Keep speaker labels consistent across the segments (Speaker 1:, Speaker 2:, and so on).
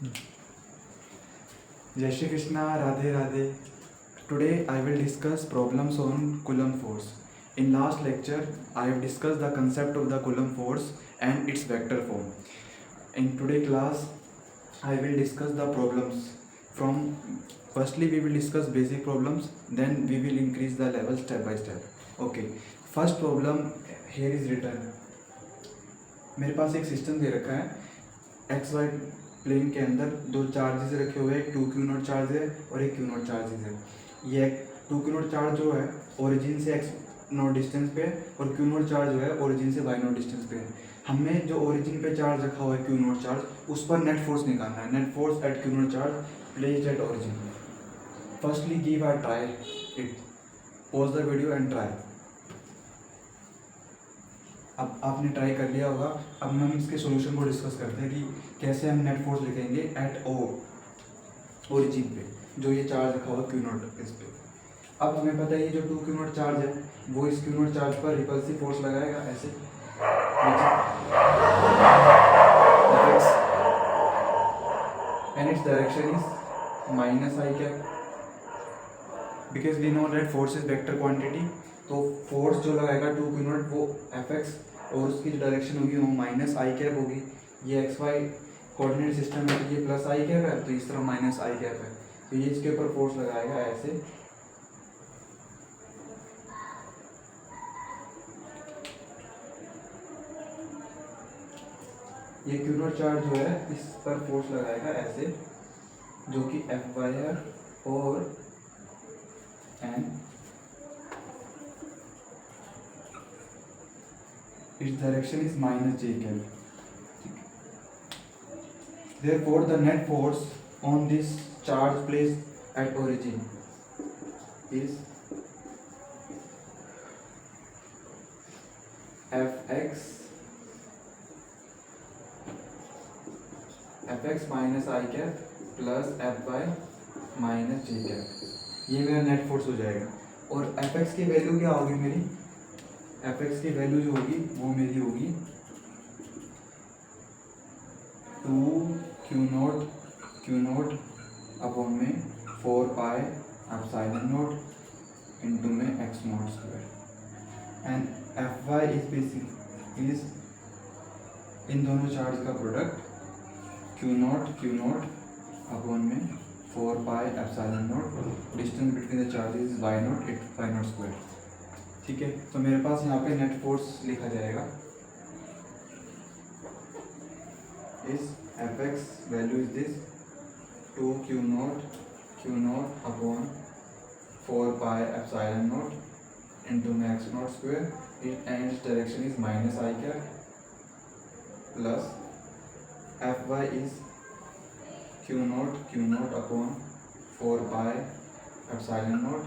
Speaker 1: Jai Shri Krishna, Radhe Radhe. Today I will discuss problems on Coulomb force. In last lecture, I have discussed the concept of the Coulomb force and its vector form. In today's class, I will discuss the problems. Firstly, we will discuss basic problems, then we will increase the level step by step. Okay, first problem here is written. मेरे पास एक system दे रखा है x Y plane के अंदर दो charges रखे हुए हैं, एक 2q नॉट चार्ज है और एक q नॉट चार्ज है। ये 2q नॉट चार्ज जो है ओरिजिन से x नॉट डिस्टेंस पे है और q नॉट चार्ज जो है ओरिजिन से y नॉट डिस्टेंस पे है। हमें जो ओरिजिन पे चार्ज रखा हुआ है q नॉट चार्ज, उस पर नेट फोर्स निकालना है। Net force at q not charge placed at origin. Firstly give a try it, pause the video and try. अब आपने ट्राई कर लिया होगा। अब हम इसके सॉल्यूशन को डिस्कस करते हैं कि कैसे हम नेट फोर्स लिखेंगे एट ओरिजिन पे, जो ये चार्ज रखा हुआ क्यू नॉट इस पे। अब हमें पता है ये जो 2q नॉट चार्ज है वो इस q नॉट चार्ज पर रिपल्सिव फोर्स लगाएगा ऐसे and its direction is minus i cap, because we know that force is vector quantity. तो फोर्स जो लगाएगा 2q नॉट वो fx और उसकी जो डायरेक्शन होगी वो माइनस आई कैप होगी। ये एक्स वाई कोऑर्डिनेट सिस्टम है तो ये प्लस आई कैप है, तो इस तरह माइनस आई कैप है। तो ये इसके ऊपर फोर्स लगाएगा ऐसे। ये क्यू नॉट चार्ज जो है इस पर फोर्स लगाएगा ऐसे, जो कि एफ वाई है और N its direction is minus j cap. Therefore, the net force on this charge placed at origin is fx minus I cap plus fy minus j cap। ये मेरा नेट फोर्स हो जाएगा। और fx की value क्या होगी मेरी? fx की वैल्यू जो होगी वो मेरी होगी 2q नोट अपॉन में 4 पाई एप्सिलॉन नोट इनटू में x not square and fy is in दोनों चार्ज का प्रोडक्ट q नोट अपॉन में 4 pi epsilon note, distance between the charges y note square. ठीक है, तो मेरे पास यहाँ पे नेट फोर्स लिखा जाएगा इस fx value is this 2q not upon 4 pi epsilon not into में x not square and its direction is minus i cap plus fy is q not upon 4 pi epsilon not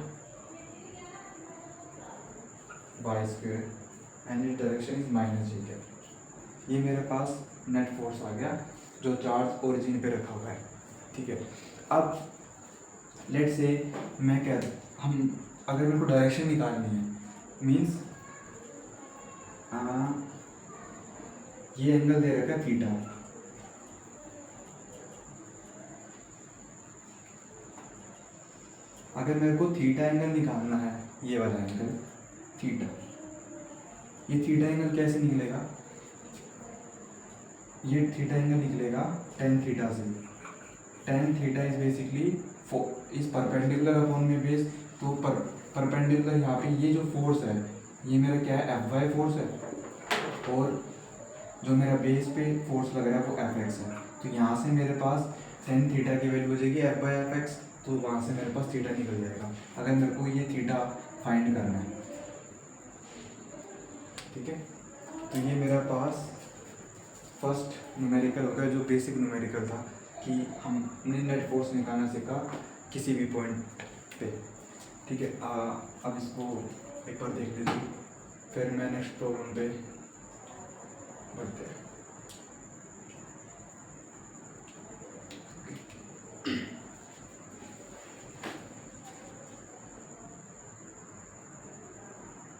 Speaker 1: y square and it direction is minus j cap. ये मेरे पास net force आ गया जो charge origin पे रखा हुआ है। ठीक है, अब लेट से मैं क्या हम अगर मेरे को डायरेक्शन निकालनी है, मीन्स ये एंगल दे रखा है थीटा। अगर मेरे को थीटा एंगल निकालना है, ये वाला एंगल थीटा, ये थीटा एंगल कैसे निकलेगा? ये थीटा एंगल निकलेगा tan थीटा से। tan थीटा इज बेसिकली इस परपेंडिकुलर अपॉन में बेस, तो परपेंडिकुलर यहाँ पे ये जो फोर्स है ये मेरा क्या है? एफ वाई फोर्स है और जो मेरा बेस पे फोर्स लग रहा है वो एफ एक्स है। तो यहाँ से मेरे पास tan थीटा की वैल्यू हो जाएगी एफ बाई एफ एक्स, तो वहाँ से मेरे पास थीटा निकल जाएगा अगर मेरे को ये थीटा फाइंड करना है। ठीक है, तो ये मेरा पास फर्स्ट न्यूमेरिकल हो गया, जो बेसिक न्यूमेरिकल था कि हमने नेट फोर्स निकालना सीखा किसी भी पॉइंट पे। ठीक है, अब इसको एक बार देख लीजिए, फिर मैं नेक्स्ट प्रॉब्लम पे बढ़ते हैं।